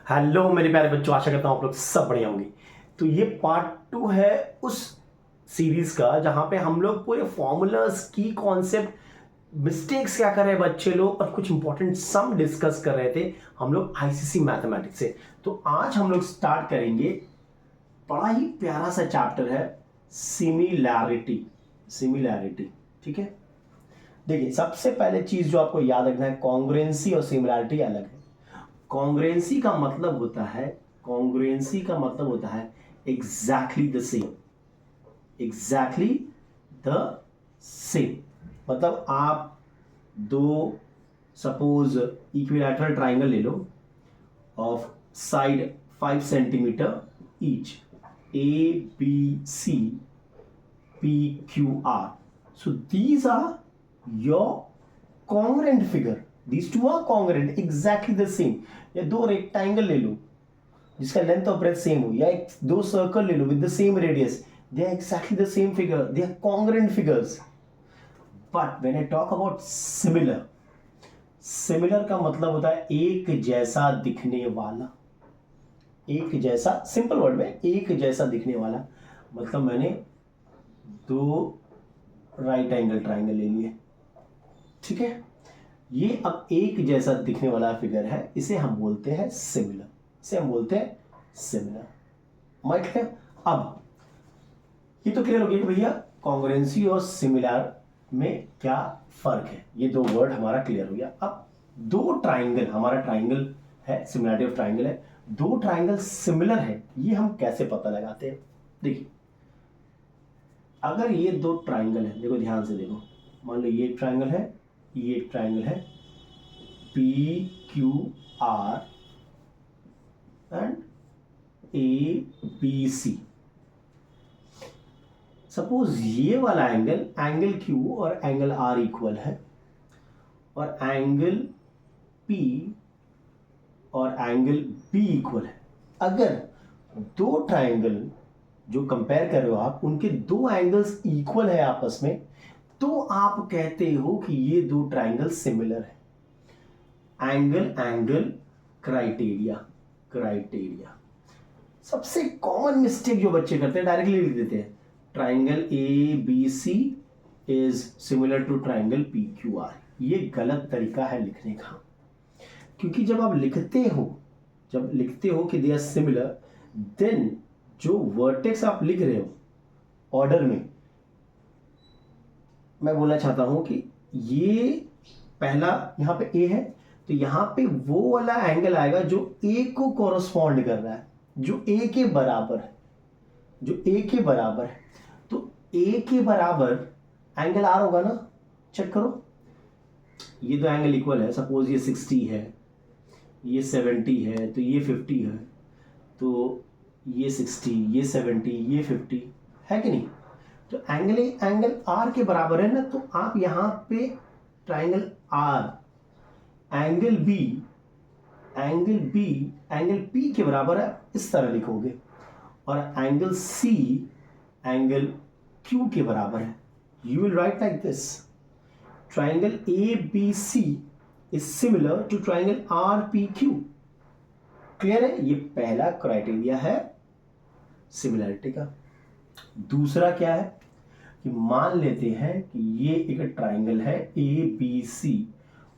Hello मेरे प्यारे बच्चों, आशा करता हूँ आप लोग सब बढ़िया होंगे। तो ये पार्ट 2 है उस सीरीज का जहां पे हम लोग पूरे फॉर्मूलाज की कॉन्सेप्ट, मिस्टेक्स क्या कर रहे हैं बच्चे लोग और कुछ इंपॉर्टेंट सम डिस्कस कर रहे थे हम लोग आईसीसी मैथमेटिक्स से। तो आज हम लोग स्टार्ट करेंगे, बड़ा ही प्यारा सा चैप्टर है सिमिलैरिटी। सिमिलैरिटी, ठीक है। देखिए, सबसे पहले चीज जो आपको याद रखना है, कॉन्ग्रुएंसी और सिमिलैरिटी अलग है। कॉन्ग्रुएंसी का मतलब होता है, कॉन्ग्रुएंसी का मतलब होता है exactly the same, exactly the same. मतलब आप दो, सपोज इक्विलैटरल ट्राइंगल ले लो of side 5 centimetre each, A B C P Q R. So these are your congruent figure, these two are congruent, exactly the same। या दो rectangle ले लो जिसका length और ब्रेथ सेम हो, या एक दो सर्कल ले लो with the same radius, they are exactly the same figure, they are congruent figures। But when I talk about similar, similar का मतलब होता है एक जैसा दिखने वाला, एक जैसा, सिंपल वर्ड में एक जैसा दिखने वाला। मतलब मैंने दो राइट एंगल ट्राइंगल ले लिए, ठीक है, ये अब एक जैसा दिखने वाला फिगर है, इसे हम बोलते हैं सिमिलर, इसे हम बोलते हैं सिमिलर। माइट है। अब ये तो क्लियर हो गया कि भैया कॉन्ग्रुएंसी और सिमिलर में क्या फर्क है, ये दो वर्ड हमारा क्लियर हो गया। अब दो ट्राइंगल, हमारा ट्राइंगल है, सिमिलैरिटी ऑफ ट्राइंगल है, दो ट्राइंगल सिमिलर है, ये हम कैसे पता लगाते हैं। देखिए, अगर ये दो ट्राइंगल है, देखो ध्यान से देखो, मान लो ये एक ट्राइंगल है, ये एक ट्राइंगल है, P Q R and A B C. Suppose ये वाला एंगल, एंगल क्यू और एंगल आर इक्वल है, और एंगल पी और एंगल बी इक्वल है। अगर दो ट्राइंगल जो कंपेयर कर रहे हो आप, उनके दो एंगल्स इक्वल है आपस में, तो आप कहते हो कि ये दो ट्राइंगल सिमिलर है। Angle angle criteria, criteria. सबसे कॉमन मिस्टेक जो बच्चे करते हैं, डायरेक्टली लिख देते हैं triangle A B C is similar to triangle P Q R. ये गलत तरीका है लिखने का, क्योंकि जब आप लिखते हो, जब लिखते हो कि दे आर सिमिलर, देन जो वर्टेक्स आप लिख रहे हो ऑर्डर में, मैं बोलना चाहता हूं कि ये पहला यहां पे ए है, तो यहां पे वो वाला एंगल आएगा जो ए को कॉरस्पॉन्ड कर रहा है, जो ए के बराबर है, जो ए के बराबर है। तो ए के बराबर एंगल आर होगा ना, चेक करो, ये दो एंगल इक्वल है, सपोज ये 60 है, ये 70 है, तो ये 50 है, तो ये 60, ये 70, ये 50 है कि नहीं। तो एंगल ए एंगल आर के बराबर है ना, तो आप यहां पे triangle R, angle B, angle B angle P के बराबर है, इस तरह लिखोगे, और एंगल सी एंगल क्यू के बराबर है। You will write like this, triangle A B C is similar to triangle R P Q. Clear है, ये पहला क्राइटेरिया है सिमिलैरिटी का। दूसरा क्या है कि मान लेते हैं कि ये एक ट्राइंगल है ए बी सी,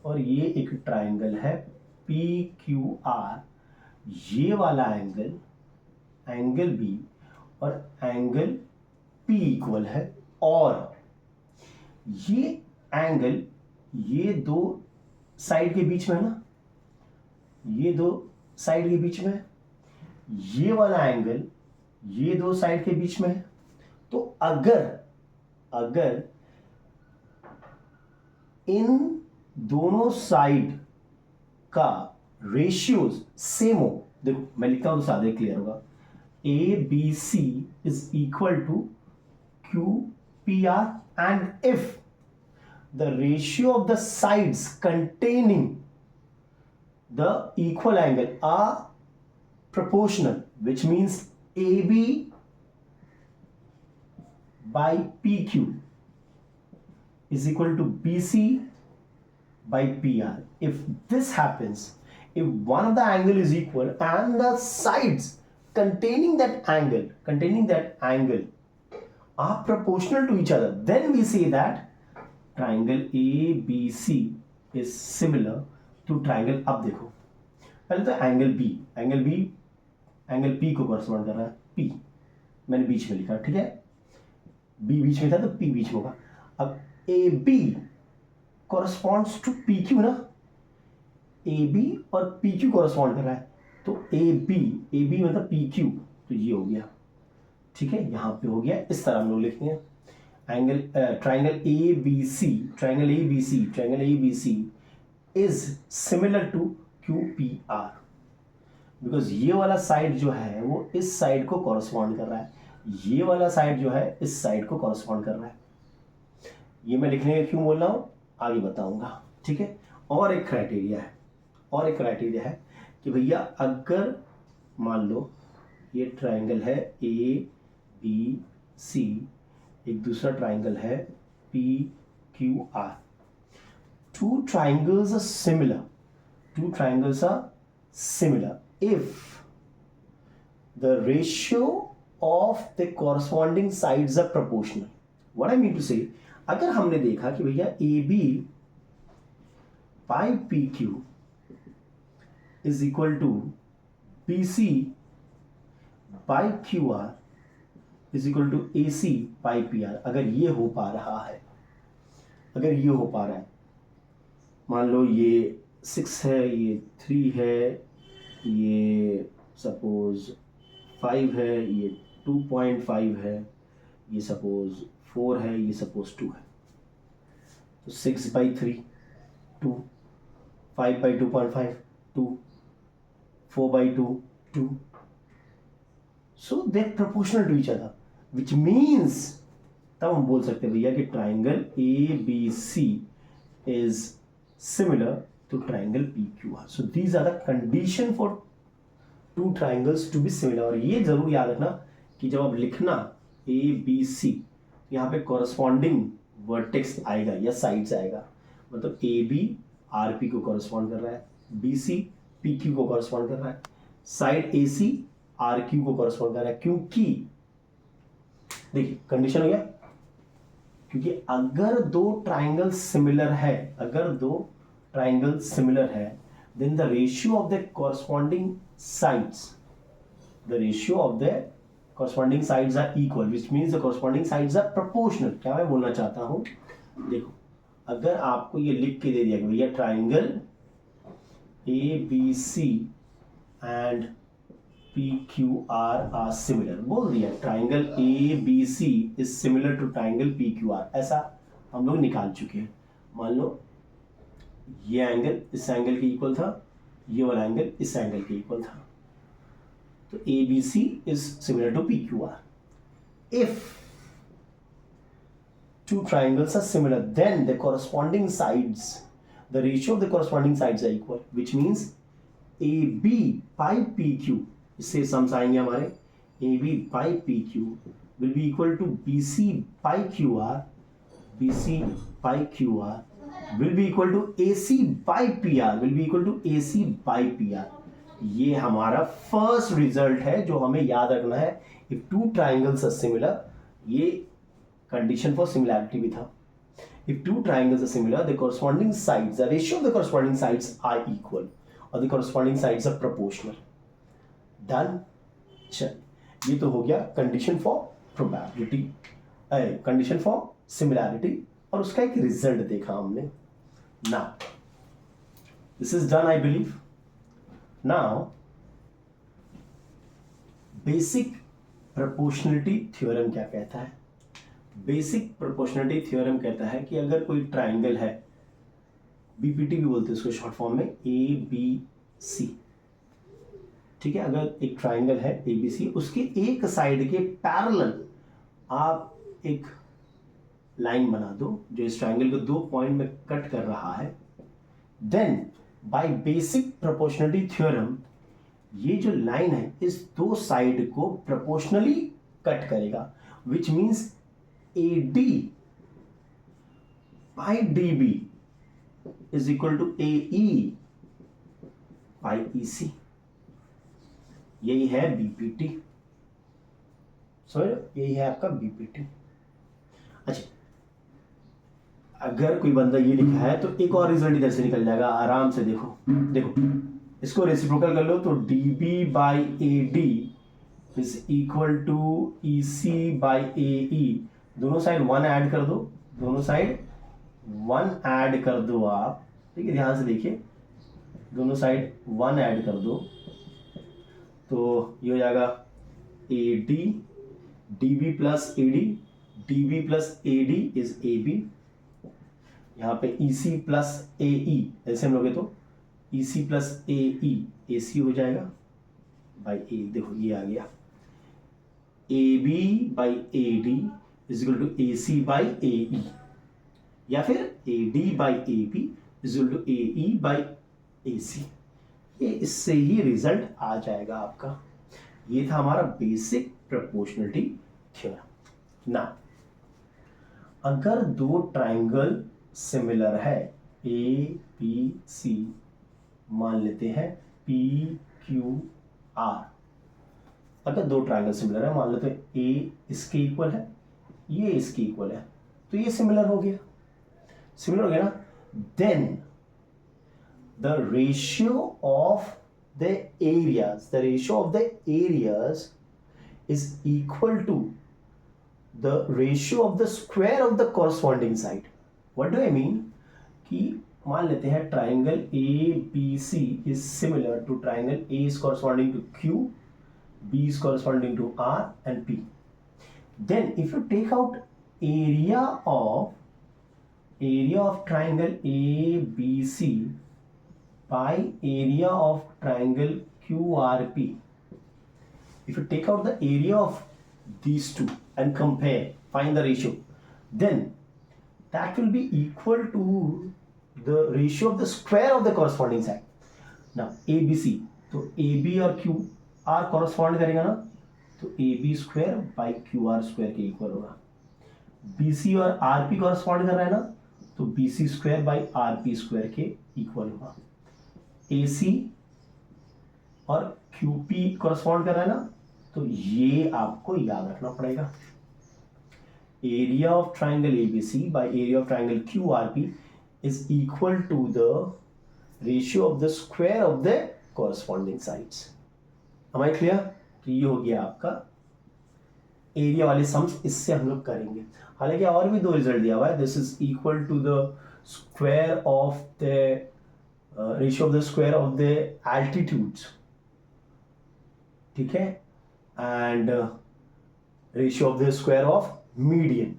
और ये एक ट्राइंगल है पी क्यू आर। ये वाला एंगल, एंगल बी और एंगल पी इक्वल है, और ये एंगल ये दो साइड के बीच में है ना, ये दो साइड के बीच में है, ये वाला एंगल ये दो साइड के बीच में है। तो अगर अगर इन दोनों साइड का रेशियोज सेम हो, देखो मैं लिखता हूं तो सादे क्लियर होगा, A B C is equal to Q P R, and if the ratio of the sides containing the equal angle are proportional, which means AB by PQ is equal to BC by PR. If this happens, if one of the angle is equal and the sides containing that angle are proportional to each other, then we say that triangle ABC is similar to triangle. अब देखो पहले तो angle P को correspond कर रहा है, P मैंने बीच में लिखा, ठीक है, B बीच में था तो P बीच में होगा। अब AB कॉरस्पॉन्ड्स टू PQ ना, AB और PQ कॉरस्पॉन्ड कर रहा है, तो AB मतलब PQ, तो ये हो गया, ठीक है, यहाँ पे हो गया, इस तरह हम लोग लिखेंगे triangle ABC is similar to QPR, because ये वाला साइड जो है वो इस साइड को कॉरस्पॉन्ड कर रहा है, ये वाला साइड जो है इस साइड को कॉरस्पॉन्ड कर रहा है। ये मैं लिखने का क्यों बोल रहा हूँ आगे बताऊंगा, ठीक है। और एक क्राइटेरिया है कि भैया अगर मान लो ये ट्राइंगल है ABC, एक दूसरा ट्राइंगल है PQR, two triangles are similar if the ratio of the corresponding sides are proportional. What I mean to say, अगर हमने देखा कि भैया AB by PQ is equal to BC by QR is equal to AC by PR, अगर ये हो पा रहा है, मान लो ये 6 है, ये 3 है, ये सपोज 5 है, ये 2.5 है, ये सपोज 4 है, ये सपोज 2 है, तो 6/3 2, 5/2.5 2, 4/2 2, so they're proportional to each other, which means तब हम बोल सकते हैं भैया कि triangle ABC is similar to triangle PQR. So these are the condition for two triangles to be similar. और ये जरूर याद रखना कि जब आप लिखना ABC, यहाँ पे corresponding vertex आएगा या sides आएगा, मतलब AB RP को correspond कर रहा है, BC PQ को correspond कर रहा है, side AC RQ को correspond कर रहा है, क्योंकि देखिए कंडीशन हो गया, क्योंकि अगर दो ट्राइंगल सिमिलर है then the ratio of the corresponding sides are equal, which means the corresponding sides are proportional. क्या मैं बोलना चाहता हूं, देखो अगर आपको ये लिख के दे दिया कि भैया triangle ABC and PQR are similar, बोल दिया triangle ABC is similar to triangle PQR, ऐसा हम लोग निकाल चुके हैं। मान लो ये एंगल इस एंगल के इक्वल था, ये वाला एंगल इस एंगल के इक्वल था, तो ABC is similar to PQR. If two triangles are similar, then the corresponding sides, the ratio of the corresponding sides are equal, which means AB by PQ, इससे sums आएंगे हमारे, AB by PQ will be equal to BC by QR will be equal to AC by PR will be equal to AC by PR. ये हमारा first result है जो हमें याद रखना है। If two triangles are similar, ये condition for similarity भी था। If two triangles are similar, the corresponding sides, the ratio of the corresponding sides are equal और the corresponding sides are proportional. Done. चल, ये तो हो गया condition for probability, condition for similarity, और उसका एक रिजल्ट देखा हमने। Now this is done, I believe. Now basic proportionality theorem क्या कहता है? बेसिक प्रोपोर्शनलिटी थ्योरम कहता है कि अगर कोई ट्राइंगल है, बीपीटी भी बोलते हैं उसको शॉर्ट फॉर्म में, ABC, ठीक है, अगर एक ट्राइंगल है ABC, उसके एक साइड के पैरेलल आप एक लाइन बना दो जो इस ट्राइंगल को दो पॉइंट में कट कर रहा है, then by basic proportionality theorem ये जो लाइन है इस दो साइड को प्रोपोर्शनली कट करेगा, which means AD by DB is equal to AE by E C, यही है बीपीटी। समझ लो, यही है आपका बीपीटी। अच्छा, अगर कोई बंदा ये लिखा है तो एक और रिजल्ट इधर से निकल जाएगा आराम से। देखो देखो, इसको रेसिप्रोकल कर लो तो D B by A D is equal to E C by A E. दोनों साइड 1 ऐड कर दो, दोनों साइड 1 ऐड कर दो आप। ठीक है, ध्यान से देखिए, दोनों साइड 1 ऐड कर दो तो ये हो जाएगा A D, D B plus A D, D B plus A D is A B. यहाँ पे ई सी प्लस ए ई, ऐसे हम लोगे तो ई सी प्लस ए ई, ए सी हो जाएगा बाई ए। देखो ये आ गया, A B by A D is equal to A C by A E, या फिर A D by A B is equal to A E by A C. ये इससे ही रिजल्ट आ जाएगा आपका। ये था हमारा बेसिक प्रोपोर्शनलिटी थ्योरम। ना अगर दो ट्राइंगल सिमिलर है, ए बी सी, मान लेते हैं पी क्यू आर। अगर दो ट्राइंगल सिमिलर है, मान लेते हैं ए इसके इक्वल है, ये इसके इक्वल है, तो ये सिमिलर हो गया, सिमिलर हो गया ना। Then the ratio of the areas is equal to the ratio of the square of the corresponding side. What do I mean? कि मान लेते हैं triangle ABC is similar to triangle A is corresponding to Q, B is corresponding to R and P. Then if you take out area of triangle ABC by area of triangle QRP, if you take out the area of these two and compare, find the ratio, then that will be equal to the ratio of the square of the corresponding side. Now ABC, तो AB और QR correspond करेगा ना, तो AB square by QR square के equal होगा। BC और RP correspond कर रहा है ना, तो BC square by RP square के इक्वल होगा। AC और QP correspond कर रहा है ना, तो ये आपको याद रखना पड़ेगा। Area of triangle ABC by area of triangle QRP is equal to the ratio of the square of the corresponding sides. Am I clear? तो ये हो गया आपका एरिया वाले सम्स, इससे हम लोग करेंगे। हालांकि और भी दो रिजल्ट दिया हुआ है, this is equal to the square of the ratio of the square of the altitudes, ठीक है, and ratio of the square of median.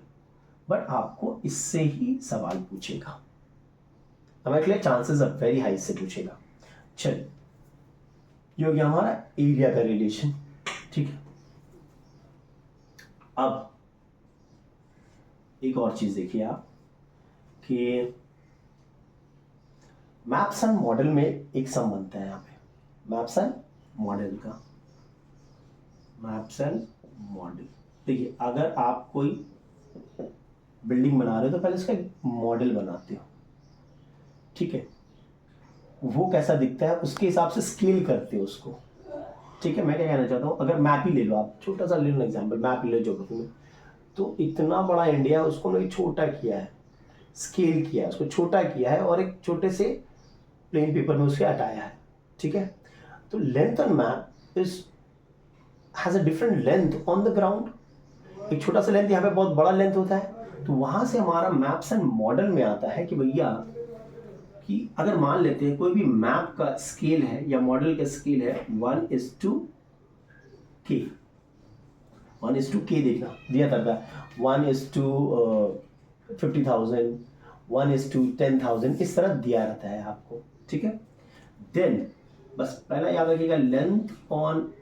But आपको इससे ही सवाल पूछेगा, हमारे लिए चांसेस ऑफ वेरी हाई से पूछेगा। चलिए, ये हो गया हमारा एरिया का रिलेशन, ठीक है। अब एक और चीज देखिए आप कि मैप्स एंड मॉडल में एक सम बनता है यहाँ पे, मैप्स एंड मॉडल का, मैप्स एंड मॉडल। देखिए, अगर आप कोई बिल्डिंग बना रहे हो तो पहले इसका एक मॉडल बनाते हो, ठीक है, वो कैसा दिखता है उसके हिसाब से स्केल करते हो उसको, ठीक है। मैं क्या कहना चाहता हूँ, अगर मैप ही ले लो आप, छोटा सा ले लो एग्जाम्पल, मैप ले लो ज्योग्राफी में, तो इतना बड़ा इंडिया उसको उन्होंने छोटा किया है, स्केल किया है, उसको छोटा किया है और एक छोटे से प्लेन पेपर में उसके हटाया है, ठीक है। तो length on map is has a different length on the ground. एक छोटा सा लेंथ यहाँ पे बहुत बड़ा लेंथ होता है, तो वहां से हमारा मैप्स एंड मॉडल में आता है कि भैया कि अगर मान लेते हैं कोई भी मैप का स्केल है या मॉडल का स्केल है 1:k, 1:k देखना दिया करता है, 1:50,000, 1:10,000, इस तरह दिया रहता है आपको, ठीक है। देन बस पहला याद रखिएगा, length on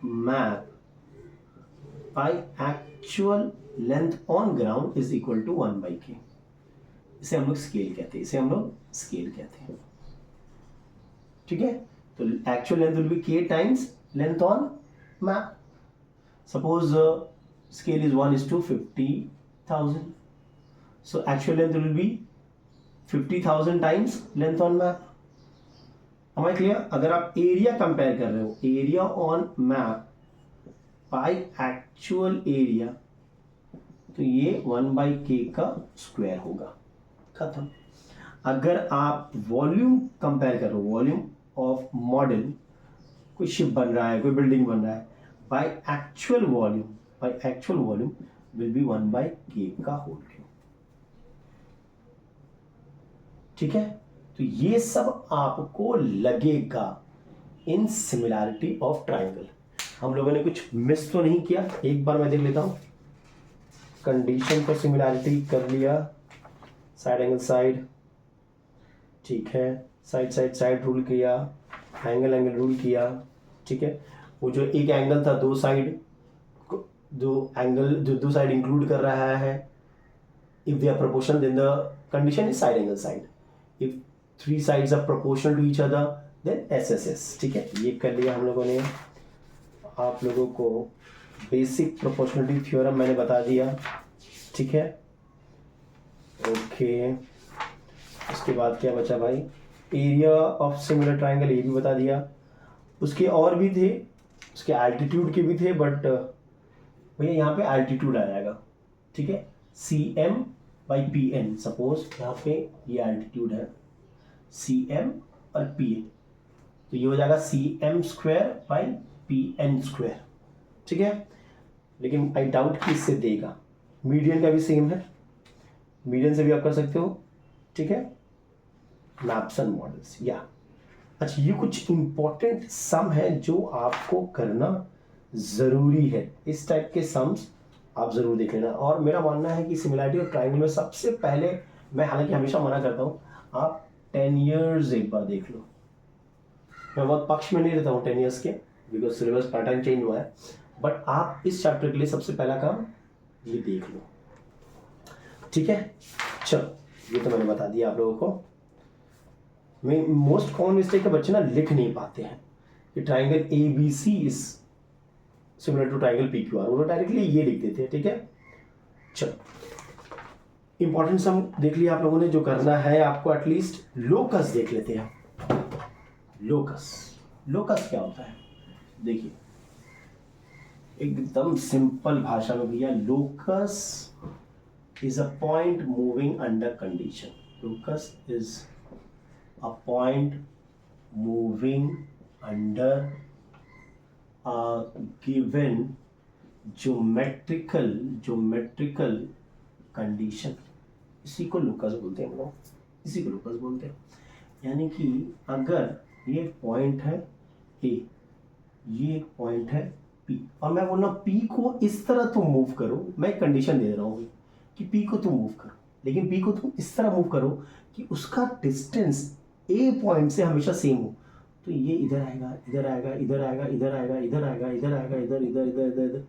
map by actual length on ground is equal to 1/k। इसे हम लोग स्केल कहते हैं, इसे हम लोग स्केल कहते हैं, ठीक है। तो actual length will be k times length on map. Suppose scale is 1:50,000, so actual length will be 50,000 times length on map. I clear? अगर आप एरिया कंपेयर कर रहे हो, area on map by actual area, तो ये 1/k का square होगा, खत्म। अगर आप वॉल्यूम कंपेयर करो, वॉल्यूम ऑफ मॉडल, कोई शिप बन रहा है, कोई बिल्डिंग बन रहा है, by actual volume will be 1/k का होल क्यूब। ठीक है, तो ये सब आपको लगेगा इन सिमिलैरिटी ऑफ ट्राइंगल। हम लोगों ने कुछ मिस तो नहीं किया? एक बार मैं देख लेता हूं। कंडीशन पर सिमिलैरिटी कर लिया, साइड एंगल साइड, ठीक है, साइड साइड साइड रूल किया, एंगल एंगल रूल किया, ठीक है। वो जो एक एंगल था, दो साइड दो साइड इंक्लूड कर रहा है, if they are proportional then the condition is side angle side, if three sides are proportional to each other then SSS. ठीक है, ये कर लिया हम लोगों ने। आप लोगों को बेसिक प्रोपोर्शनलिटी थ्योरम मैंने बता दिया, ठीक है, ओके। उसके बाद क्या बचा भाई? एरिया ऑफ सिमिलर ट्राइंगल, ये भी बता दिया। उसके और भी थे, उसके एल्टीट्यूड के भी थे, बट भैया यहाँ पे एल्टीट्यूड आ जाएगा, ठीक है, cm/pn। सपोज यहाँ पे ये एल्टीट्यूड है cm और pn, तो ये हो जाएगा cm²/pn², ठीक है। लेकिन आई डाउट कि इससे देगा। मीडियन का भी सेम है, मीडियन से भी आप कर सकते हो, ठीक है, मैप्सन मॉडल्स या। अच्छा, ये कुछ इंपॉर्टेंट सम है जो आपको करना ज़रूरी है। इस टाइप के सम्स आप ज़रूर देख लेना। और मेरा मानना है कि सिमिलैरिटी और ट्राइंगल में सबसे पहले, मैं हालांकि हमेशा मना करता हूँ, आप 10 ईयर्स एक बार देख लो। मैं बहुत पक्ष में नहीं रहता हूँ 10 ईयर्स के, बिकॉज सिलेबस पैटर्न चेंज हुआ है, बट आप इस चैप्टर के लिए सबसे पहला काम ये देख लो, ठीक है। चलो, ये तो मैंने बता दिया आप लोगों को। मोस्ट कॉमन मिस्टेक है, बच्चे ना लिख नहीं पाते हैं कि triangle ABC is similar to triangle PQR, वो डायरेक्टली ये लिख देते हैं, ठीक है। चलो, इंपॉर्टेंट सम देख लिया आप लोगों ने। जो करना है आपको, एटलीस्ट लोकस देख लेते हैं। लोकस क्या होता है? देखिए, एकदम सिंपल भाषा में भैया, locus is a point moving under condition. Locus is a point moving under a given geometrical condition. इसी को लोकस बोलते हैं हम लोग, इसी को लोकस बोलते हैं। यानी कि अगर ये पॉइंट है A, ये एक पॉइंट है P, और मैं बोल रहा हूँ P को इस तरह तुम मूव करो, मैं कंडीशन दे रहा हूँ कि P को तुम मूव करो, लेकिन P को तुम इस तरह मूव करो कि उसका डिस्टेंस A पॉइंट से हमेशा सेम हो। तो ये इधर आएगा, इधर आएगा, इधर आएगा, इधर आएगा, इधर आएगा, इधर आएगा, इधर इधर इधर इधर इधर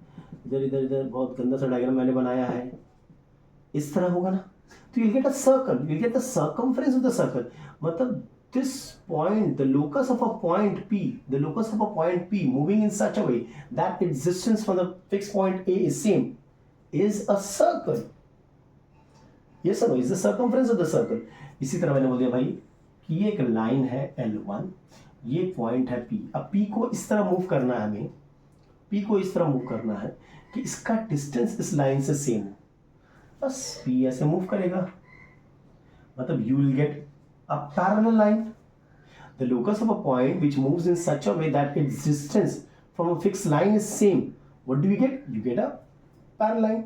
इधर इधर इधर। बहुत गंदा सा डायग्राम मैंने बनाया है, इस तरह होगा ना। तो you'll get a circle, you'll get the circumference of the circle। मतलब this point, the locus of a point P, the locus of a point P moving in such a way that its distance from the fixed point A is same, is a circle। Yes or no? Is the circumference of the circle। इसी तरह मैंने बोल दिया भाई कि ये एक line है L1, ये पॉइंट है P। अब P को इस तरह मूव करना है हमें, P को इस तरह मूव करना है कि इसका डिस्टेंस इस लाइन से सेम हो। बस P ऐसे मूव करेगा, मतलब you will get a parallel line। The locus of a point which moves in such a way that its distance from a fixed line is same, what do you get? You get a parallel line।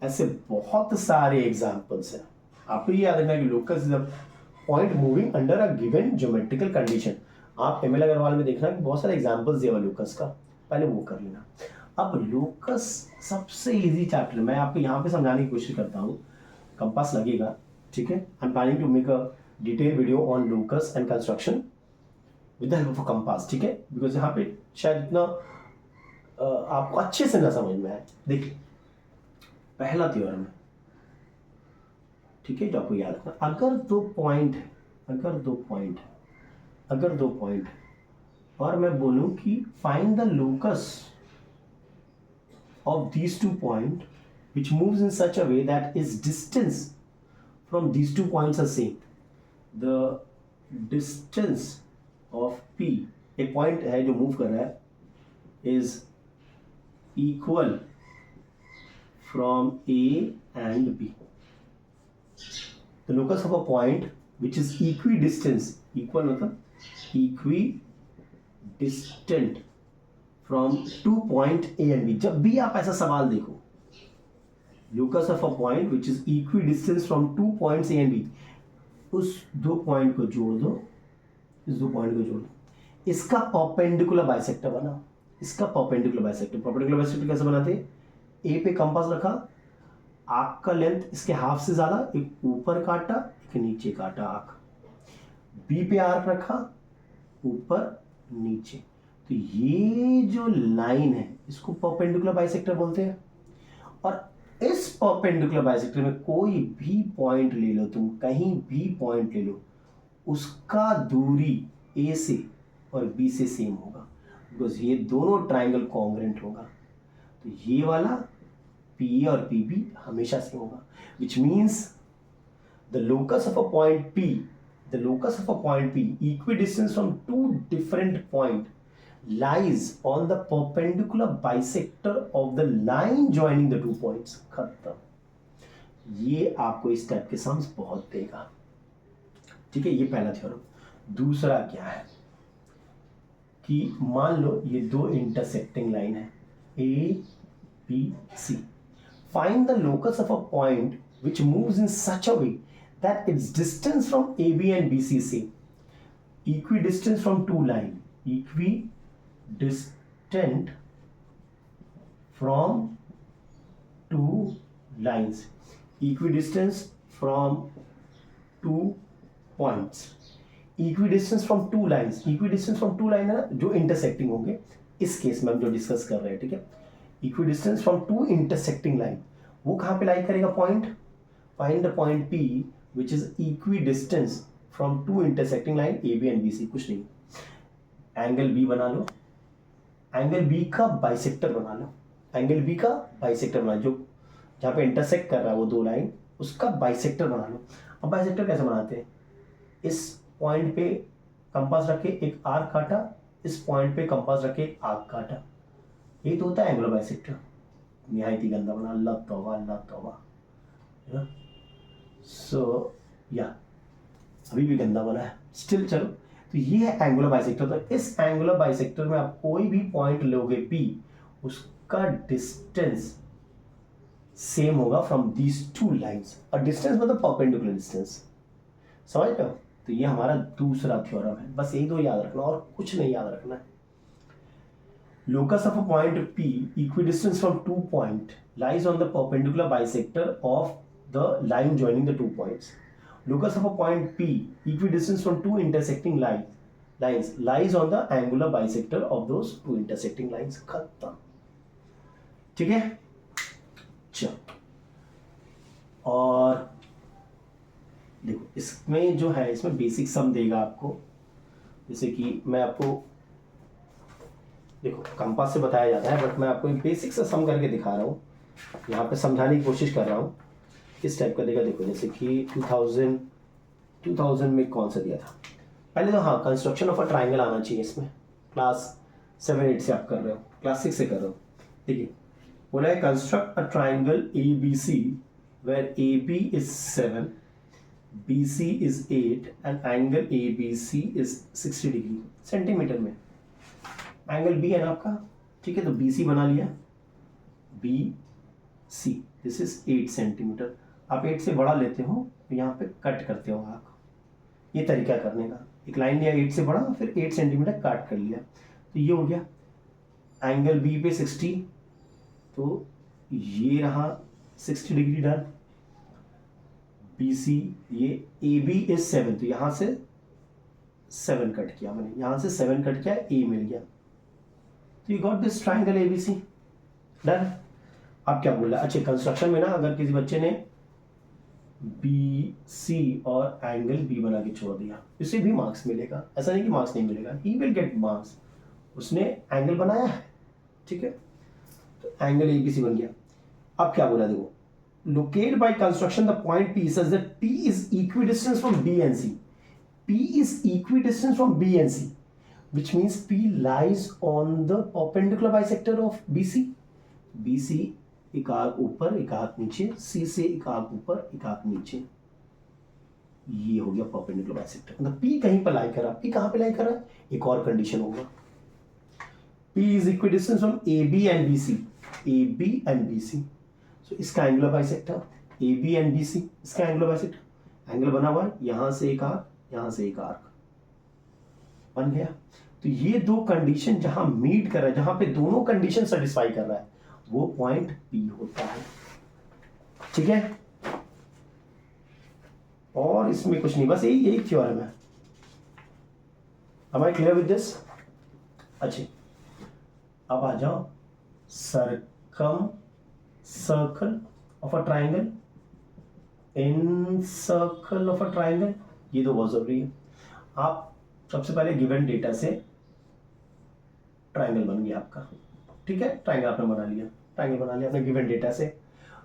ऐसे बहुत सारे examples हैं। आपको ये याद रखना कि locus is a point moving under a given geometrical condition. आप ML अग्रवाल में देखना कि बहुत सारे एग्जाम्पल्स दिया हुआ लोकस का, पहले वो कर लेना। अब लोकस सबसे इजी चैप्टर, मैं आपको यहाँ पे समझाने की कोशिश करता हूँ। कंपास लगेगा, ठीक है। I am planning to make a detail video on locus and construction with the help of compass, ठीक है, बिकॉज यहाँ पे शायद इतना आपको अच्छे से ना समझ में आए। देखिए, पहला थ्योरम है, ठीक है, जो आपको याद रखना। अगर दो पॉइंट है, अगर दो पॉइंट है और मैं बोलूं कि find the locus of these two point which moves in such a way that is distance from these two points are same, the distance of P, एक पॉइंट है जो मूव कर रहा है, is equal from A and B. The locus of a point which is equidistant, equal मतलब equidistant from two point A and B. जब भी आप ऐसा सवाल देखो, locus of a point which is equidistant from two points A and B, उस दो point को जोड़ दो, इस दो पॉइंट को जोड़ दो, इसका परपेंडिकुलर बाइसेक्टर बना, इसका परपेंडिकुलर बाइसेक्टर। परपेंडिकुलर बाइसेक्टर कैसे बनाते हैं? ए पे कंपास रखा, आर्क का लेंथ इसके हाफ से ज्यादा, एक ऊपर काटा एक नीचे काटा आर्क। बी पे आर्क रखा, ऊपर नीचे, तो ये जो लाइन है इसको परपेंडिकुलर बाइसेक्टर बोलते हैं। और इस परपेंडिकुलर बाइसेक्टर में कोई भी पॉइंट ले लो तुम, कहीं भी पॉइंट ले लो, उसका दूरी ए से और बी से सेम होगा, बिकॉज ये दोनों ट्राइंगल कॉन्ग्रेंट होगा। तो ये वाला पी और पी बी हमेशा सेम होगा, which means the locus of a point P, the locus of a point P equidistance from two different point lies on the perpendicular bisector of the line joining the two points. खत्म। ये आपको इस type के sums बहुत देगा, ठीक है। ये पहला थ्योरम। दूसरा क्या है कि मान लो ये दो इंटरसेक्टिंग लाइन है A B C, find the locus of a point which moves in such a way that its distance from AB and BC is same. Equidistant from two line, equidistant from two lines, equidistance from two points, equidistance from two lines, equidistance from two line है ना, जो intersecting होंगे। इस case में हम जो discuss कर रहे हैं, ठीक है, equidistance from two intersecting line, वो कहाँ पे लाई करेगा point? Find the point P which is equidistance from two intersecting line AB and BC। कुछ नहीं, एंगल B बना लो, एंगल B का बाइसेक्टर बना लो, एंगल B का बाइसेक्टर बना, जो जहाँ पे इंटरसेक्ट कर रहा है वो दो लाइन, उसका बाइसेक्टर बना लो। अब बाइसेक्टर कैसे बनाते हैं? इस पॉइंट पे कंपास रखे एक आर्क काटा, इस पॉइंट पे कंपास रखे एक आर्क काटा, ये तो होता है एंगुलर बाइसेक्टर। निहायत ही गंदा बना, अल्लाह तौबा अल्लाह तौबा। सो या अभी भी गंदा बना है, स्टिल चलो। तो ये है एंगुलर बाइसेक्टर। तो इस एंगुलर बाइसेक्टर में आप कोई भी पॉइंट लोगे P, उसका डिस्टेंस सेम होगा फ्रॉम दीज टू लाइंस। और डिस्टेंस मतलब परपेंडिकुलर डिस्टेंस, समझ रहे हो? तो ये हमारा दूसरा थ्योरम है। बस यही दो याद रखना और कुछ नहीं याद रखना है। Locus of a point P equidistant from two point lies on the perpendicular bisector of the line joining the two points. Locus of a point P equidistant from two intersecting lines lies on the angular bisector of those two intersecting lines. खत्म, ठीक है। चलो, और देखो इसमें जो है, इसमें बेसिक सम देगा आपको। जैसे कि मैं आपको देखो कंपास से बताया जाता है, बट मैं आपको एक बेसिक सा सम करके दिखा रहा हूँ, यहाँ पे समझाने की कोशिश कर रहा हूँ। इस टाइप का देगा। देखो जैसे कि 2000 में कौन सा दिया था पहले, तो हाँ कंस्ट्रक्शन ऑफ अ ट्राइंगल आना चाहिए इसमें। क्लास 7-8 से आप कर रहे हो, क्लास 6 से कर रहे हो, ठीक है। बोला है construct a triangle ABC where AB is 7, BC is 8 and angle ABC is 60 degree centimeter में। एंगल B है ना आपका, ठीक है। तो BC बना लिया, BC दिस इज 8 सेंटीमीटर। आप 8 से बड़ा लेते हो तो यहाँ पे कट करते हो आप, ये तरीका करने का। एक लाइन लिया 8 से बड़ा, फिर 8 सेंटीमीटर काट कर लिया, तो ये हो गया। एंगल B पे 60, तो ये रहा 60 डिग्री डन। BC ये AB इज 7, तो यहाँ से 7 कट किया मैंने, यहाँ से 7 कट किया, A मिल गया। तो you got this triangle ABC done. अब क्या बोला? अच्छा कंस्ट्रक्शन में ना अगर किसी बच्चे ने BC और एंगल B बना के छोड़ दिया, इसे भी मार्क्स मिलेगा, ऐसा नहीं कि मार्क्स नहीं मिलेगा, ही विल गेट मार्क्स। उसने एंगल बनाया है, ठीक है, तो एंगल ABC बन गया। अब क्या बोला देखो, locate by construction the point P such that P is equidistance from B and C, P is equidistance from B and C। which means P lies on the perpendicular bisector of BC. BC एक arc ऊपर एक arc नीचे, C से एक arc ऊपर एक arc नीचे, ये हो गया परपेंडिकुलर बाइसेक्टर। मतलब P कहीं पर लाई कर रहा, P कहाँ पे लाई कर रहा है, एक और कंडीशन होगा, P is equidistant from AB and BC, AB and BC, so इसका angular bisector AB and BC, इसका एंगुलर बाइसेक्टर, एंगल बना हुआ है, यहां से एक आर्क, यहां से एक आर्क बन गया। तो ये दो कंडीशन जहां मीट कर रहा है, जहां पे दोनों कंडीशन सेटिस्फाई कर रहा है, वो पॉइंट P होता है। ठीक है, और इसमें कुछ नहीं, बस यही थ्योरम है। Am I clear with this? अच्छा, अब आ जाओ circum circle of a triangle, in circle of a triangle, ये तो बहुत जरूरी है। आप सबसे पहले गिवन डेटा से ट्राइंगल बन गया आपका, ठीक है, ट्राइंगल आपने बना लिया, ट्राइंगल बना लिया आपने गिवन डेटा से।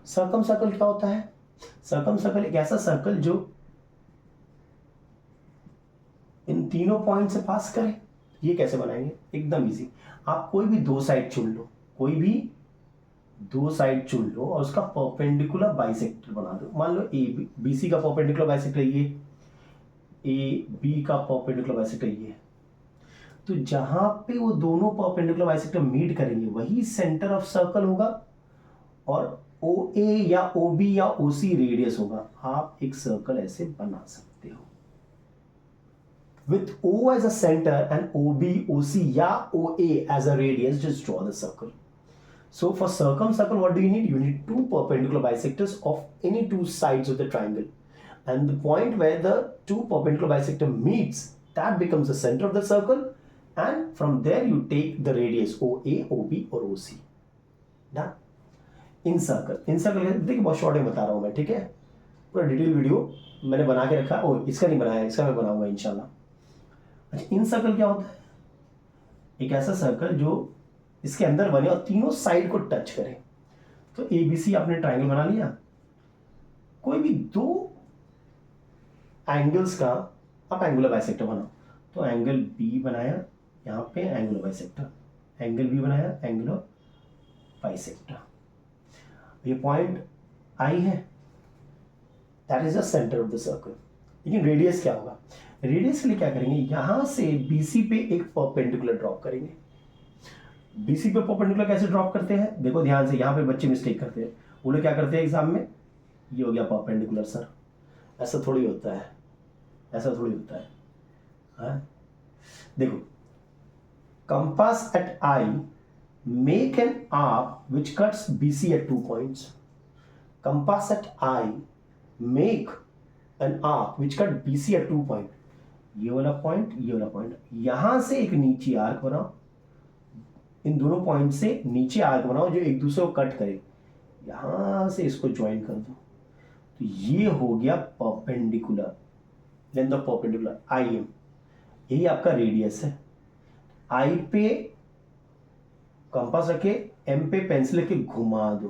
सर्कम सर्कल क्या होता है? सर्कम सर्कल एक ऐसा सर्कल जो इन तीनों पॉइंट से पास करे। ये कैसे बनाएंगे? एकदम इजी, आप कोई भी दो साइड चुन लो, कोई भी दो साइड चुन लो और उसका परपेंडिकुलर बाइसेक्टर बना दो। मान लो ए बी सी का परपेंडिकुलर बाइसेक्टर ये, ए बी का परपेंडिकुलर बाइसेक्टर ये, तो जहां पे वो दोनों परपेंडिकुलर बाइसेक्टर मीट करेंगे वही सेंटर ऑफ सर्कल होगा और ओ ए या ओ बी या ओ सी रेडियस होगा। आप एक सर्कल ऐसे बना सकते हो with O as a center and OB, OC या OA as a radius. Just draw the circle. So for circumcircle, what do you need? You need two perpendicular bisectors of any two sides of the triangle, and the point where the two perpendicular bisector meets, that becomes the center of the circle, and from there you take the radius OA, OB और OC. Done. In circle देखिए बहुत short में बता रहा हूँ मैं, ठीक है, पूरा डिटेल वीडियो मैंने बना के रखा है। ओ इसका नहीं बनाया, इसका मैं बनाऊंगा इंशाल्लाह। अच्छा, इन सर्कल क्या होता है? एक ऐसा सर्कल जो इसके अंदर बने और तीनों साइड को टच करे। तो एबीसी आपने ट्राइंगल बना लिया, कोई भी दो एंगल्स का आप एंगुलर बाइसेक्टर बनाओ। तो एंगल बी बनाया, यहां पे एंगुलर बाइसेक्टर, एंगल बी बनाया, एंगुलर बाइसेक्टर। ये पॉइंट आई है, that is the centre of the circle. लेकिन रेडियस क्या होगा? रेडियस के लिए क्या करेंगे, यहां से बीसी पे एक परपेंडिकुलर ड्रॉप करेंगे। बीसी पे परपेंडिकुलर कैसे ड्रॉप करते हैं? देखो ध्यान से, यहां पे बच्चे मिस्टेक करते हैं, वो लोग क्या करते हैं एग्जाम में, ये हो गया परपेंडिकुलर सर, ऐसा थोड़ी होता है, ऐसा थोड़ी होता है। हाँ? देखो, compass at I make an arc which cuts BC at 2 points. Compass at I make an arc which cut BC at 2 point. ये वाला पॉइंट, ये वाला पॉइंट, यहां से एक नीचे आर्क बनाओ, इन दोनों पॉइंट से नीचे आर्क बनाओ जो एक दूसरे को कट करे, यहां से इसको ज्वाइन कर दो। तो ये हो गया perpendicular, length of perpendicular I am, यही आपका रेडियस है। आई पे कंपास रखे, एम पे पेंसिल लेके घुमा दो,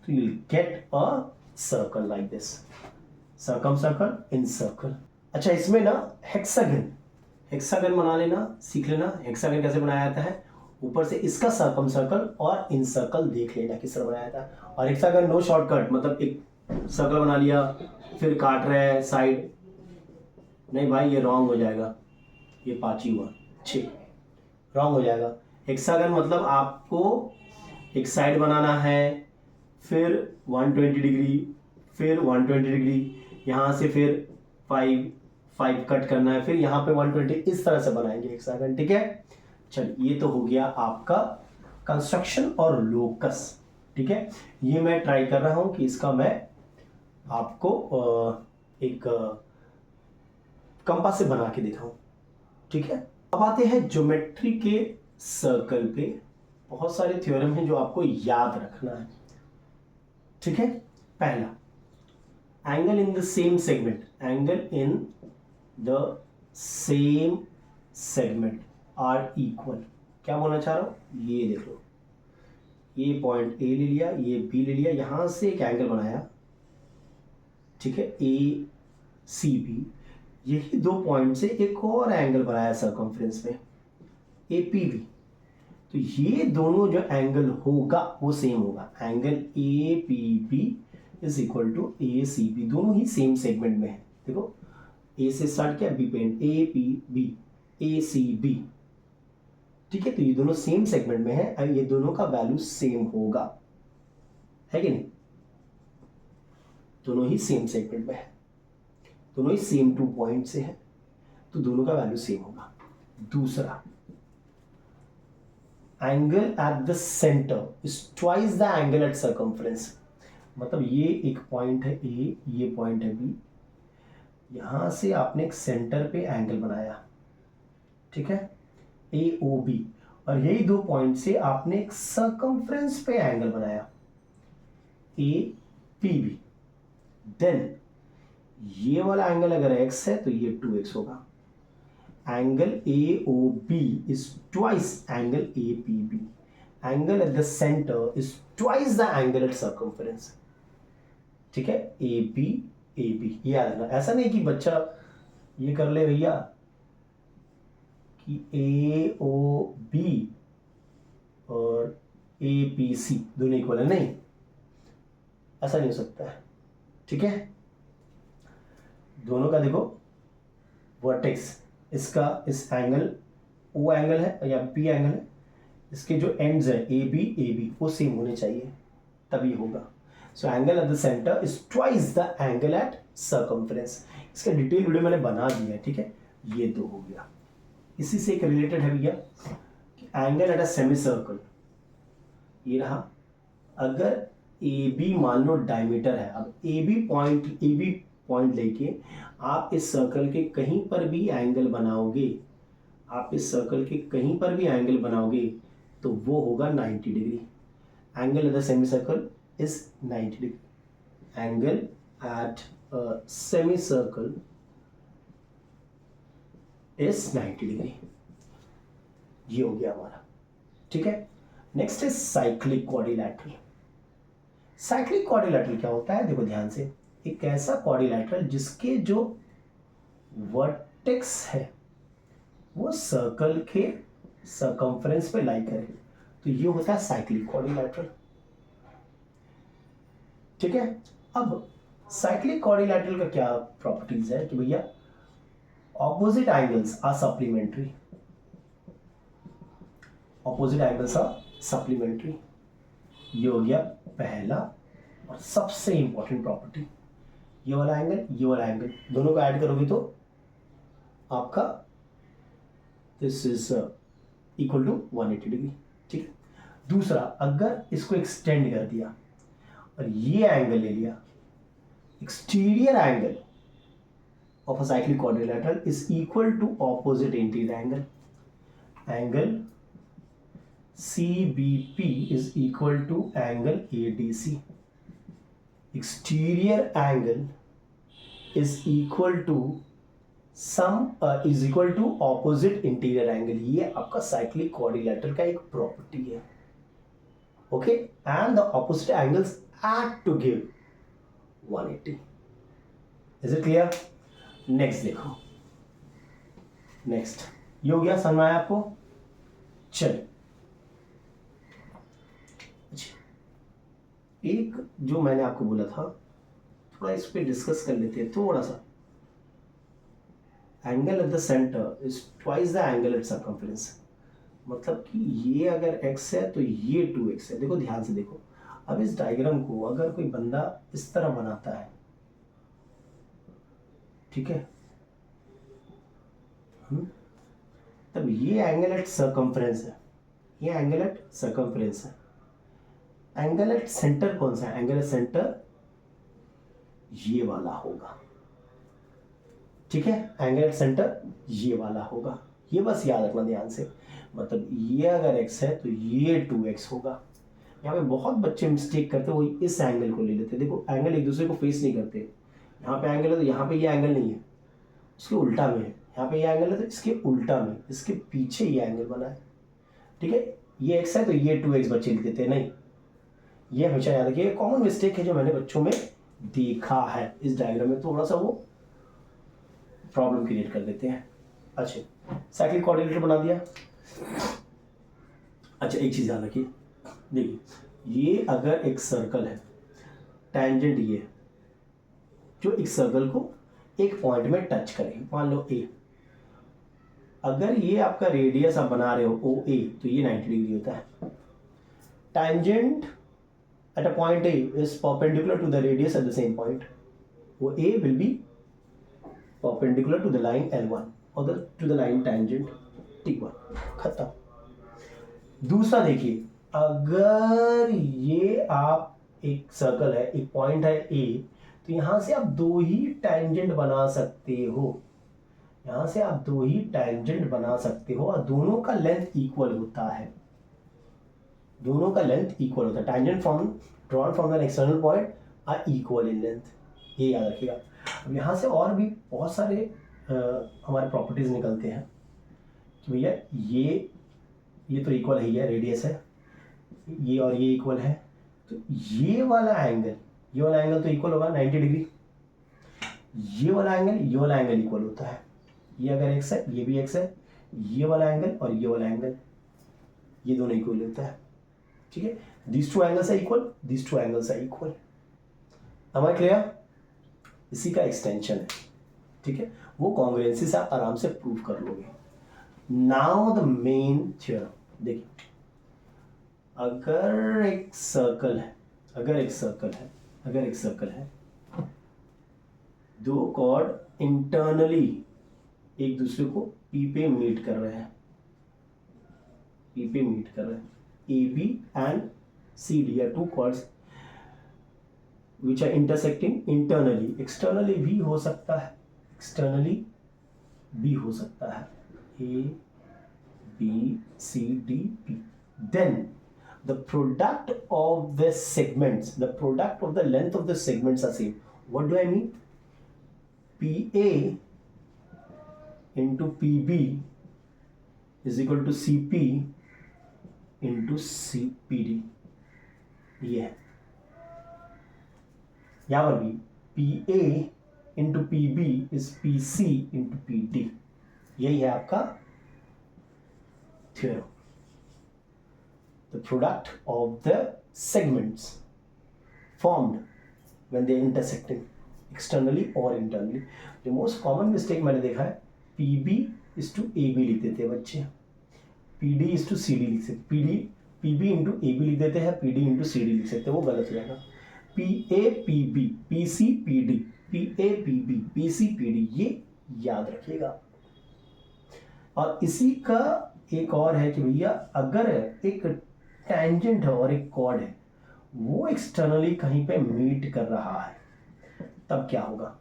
तो you will get a circle like this, circumcircle incircle. अच्छा, इसमें ना हेक्सागन बना लेना, सीख लेना हेक्सागन कैसे बनाया जाता है। ऊपर से इसका सर्कमसर्कल और इन सर्कल देख लेना किस तरह बनाया जाता है। और हेक्सागन नो शॉर्टकट, मतलब एक सर्कल बना लिया फिर काट रहे हैं साइड, नहीं भाई ये रॉन्ग हो जाएगा, ये 5 ही हुआ, 6 रॉन्ग हो जाएगा। हेक्सागन मतलब आपको एक साइड बनाना है, फिर 120 डिग्री, फिर 120 डिग्री, यहाँ से फिर 5 कट करना है, फिर यहाँ पे 120, इस तरह से बनाएंगे हेक्सागन, ठीक है। चलिए, ये तो हो गया आपका कंस्ट्रक्शन और लोकस, ठीक है। ये मैं ट्राई कर रहा हूँ कि इसका मैं आपको एक कंपास से बना के दिखाऊं, ठीक है। अब आते हैं ज्योमेट्री के सर्कल पे। बहुत सारे थ्योरम हैं जो आपको याद रखना है, ठीक है। पहला, angle in the same segment, angle in the same segment are equal. क्या बोलना चाह रहा हूं, ये देख लो, ये पॉइंट ए ले लिया, ये बी ले लिया, यहां से एक एंगल बनाया, ठीक है, ए सी बी। यही 2 पॉइंट से एक और एंगल बनाया सर्कमफ्रेंस में, APB। तो ये दोनों जो एंगल होगा वो सेम होगा, angle APB is equal to ACB, दोनों ही सेम सेगमेंट में है। देखो A से स्टार्ट किया, B पे एंड, APB ACB, ठीक है। तो ये दोनों सेम सेगमेंट में है और ये दोनों का वैल्यू सेम होगा, है कि नहीं? दोनों ही सेम सेगमेंट में है, दोनों ही सेम 2 पॉइंट से है, तो दोनों का वैल्यू सेम होगा। दूसरा, angle at the center is twice the angle at circumference. मतलब ये एक पॉइंट है A, ये पॉइंट है B, यहां से आपने एक सेंटर पे एंगल बनाया, ठीक है, AOB, और यही 2 पॉइंट से आपने एक सर्कमफ्रेंस पे एंगल बनाया, APB। देन ये वाला एंगल अगर x है तो ये 2x होगा। Angle AOB is twice angle APB, angle at the center is twice the angle at circumference, ठीक है, AB ये याद रखना। ऐसा नहीं कि बच्चा ये कर ले भैया कि AOB और APC दोनों इक्वल है, नहीं, ऐसा नहीं हो सकता है, ठीक है। दोनों का देखो वर्टेक्स, इसका इस एंगल O एंगल है या P एंगल है, इसके जो एंड्स है AB वो सेम होने चाहिए, तभी होगा। So angle at the center is twice the angle at circumference. इसका डिटेल वीडियो मैंने बना दिया है, ठीक है। ये 2 हो गया। इसी से एक रिलेटेड है भैया, angle at a semi circle, ये रहा। अगर AB मान लो डायमीटर है, अब AB पॉइंट लेके आप इस सर्कल के कहीं पर भी एंगल बनाओगे, तो वो होगा 90 degree. Angle at the semi circle is 90 degree, angle at a semi circle is 90 degree. ये हो गया हमारा, ठीक है। Next is cyclic quadrilateral. Cyclic quadrilateral क्या होता है, देखो ध्यान से, एक ऐसा क्वाड्रिलैटरल जिसके जो वर्टेक्स है वो सर्कल के सर्कमफ्रेंस पे लाई करे, तो ये होता है साइक्लिक क्वाड्रिलैटरल, ठीक है। अब साइक्लिक क्वाड्रिलैटरल का क्या प्रॉपर्टीज है कि भैया ऑपोजिट एंगल्स आर सप्लीमेंट्री, ये हो गया पहला और सबसे इंपॉर्टेंट प्रॉपर्टी। ये वाला एंगल दोनों को ऐड करोगे तो आपका this is equal to 180 degree, ठीक है। दूसरा, अगर इसको एक्सटेंड कर दिया और ये एंगल ले लिया, exterior angle of a cyclic quadrilateral is equal to opposite interior angle, angle CBP is equal to angle ADC. Exterior angle is equal to opposite interior angle. ये आपका साइक्लिक क्वाड्रिलैटरल का एक प्रॉपर्टी है, okay. And the opposite angles add to give 180. Is it clear? Next देखो, next ये हो गया, समझ में आया आपको? चलिए एक जो मैंने आपको बोला था, थोड़ा इस पे डिस्कस कर लेते हैं थोड़ा सा। Angle at the center is twice the angle at circumference, मतलब कि ये अगर x है तो ये 2x है। देखो ध्यान से देखो, अब इस डायग्राम को अगर कोई बंदा इस तरह बनाता है, ठीक है, तब ये एंगल एट सर्कमफ्रेंस है, ये एंगल एट सर्कमफ्रेंस है। एंगल एट सेंटर कौन सा है? एंगल एट सेंटर ये वाला होगा, ठीक है। एंगल एट सेंटर ये वाला होगा, ये बस याद रखना ध्यान से। मतलब ये अगर x है तो ये 2x होगा। यहाँ पे बहुत बच्चे मिस्टेक करते हैं, वो इस एंगल को ले लेते हैं। देखो एंगल एक दूसरे को फेस नहीं करते, यहाँ पे एंगल है तो यहाँ पे ये एंगल नहीं है, उसके उल्टा में है। यहाँ पे ये एंगल है तो इसके उल्टा में, इसके पीछे ये एंगल बना है, ठीक है। ये x है तो ये 2x बच्चे लिख देते हैं, नहीं, ये हमेशा याद रखिए। कॉमन मिस्टेक है जो मैंने बच्चों में देखा है। इस डायग्राम में थोड़ा सा वो प्रॉब्लम क्रिएट कर देते हैं। अच्छा, साइक्लिक कोऑर्डिनेटर बना दिया। अच्छा, एक चीज़ याद रखिए, देखिए ये अगर एक सर्कल है, टेंजेंट ये जो एक सर्कल को एक पॉइंट में टच करें, मान लो ए, अगर ये आपका रेडियस आप बना रहे हो ओ ए, तो ये 90 डिग्री होता है। Tangent at a point A is perpendicular to the radius at the same point, वो A will be perpendicular to the line L1 और to the line tangent T1, खत्म। दूसरा देखिए, अगर ये आप एक सर्कल है, एक पॉइंट है ए, तो यहां से आप दो ही टेंजेंट बना सकते हो, यहां से आप दो ही टेंजेंट बना सकते हो और दोनों का लेंथ इक्वल होता है, दोनों का लेंथ इक्वल होता है। Tangent from drawn from an external point are equal in length, ये याद रखिएगा। अब यहाँ से और भी बहुत सारे हमारे प्रॉपर्टीज निकलते हैं कि भैया ये तो इक्वल है, ये रेडियस है, ये और ये इक्वल है, तो ये वाला एंगल तो इक्वल होगा 90 डिग्री, ये वाला एंगल इक्वल होता है, ये अगर x है ये भी x है, ये वाला एंगल और ये वाला एंगल ये दोनों इक्वल होता है, ठीक है। these two angles are equal, these two angles are equal, am I clear? इसी का एक्सटेंशन है, ठीक है, वो कॉन्ग्रुएंसी से आप आराम से प्रूव कर लोगे। नाउ द मेन थ्योरम, देखिए अगर एक सर्कल है, दो कॉर्ड इंटरनली एक दूसरे को P पे मीट कर रहे हैं, AB and CD are two chords which are intersecting internally, externally भी हो सकता है, A, B, C, D, P. Then the product of the segments, the product of the length of the segments are same. What do I mean? PA into PB is equal to CP into CPD, ये है। यहाँ पर भी PA into PB is PC into PD, यही है आपका theorem. The product of the segments formed when they intersecting externally or internally. The most common mistake मैंने देखा है, PB is to AB लिख देते हैं बच्चे, PD is to CD लिख सकते, PB into AB लिख देते हैं, PD into CD लिख सकते हैं, वो गलत हो जाएगा। PA PB PC PD, PA PB PC PD, ये याद रखिएगा। और इसी का एक और है कि भैया अगर एक टेंजेंट है और एक कॉर्ड है, वो एक्सटर्नली कहीं पे मीट कर रहा है, तब क्या होगा,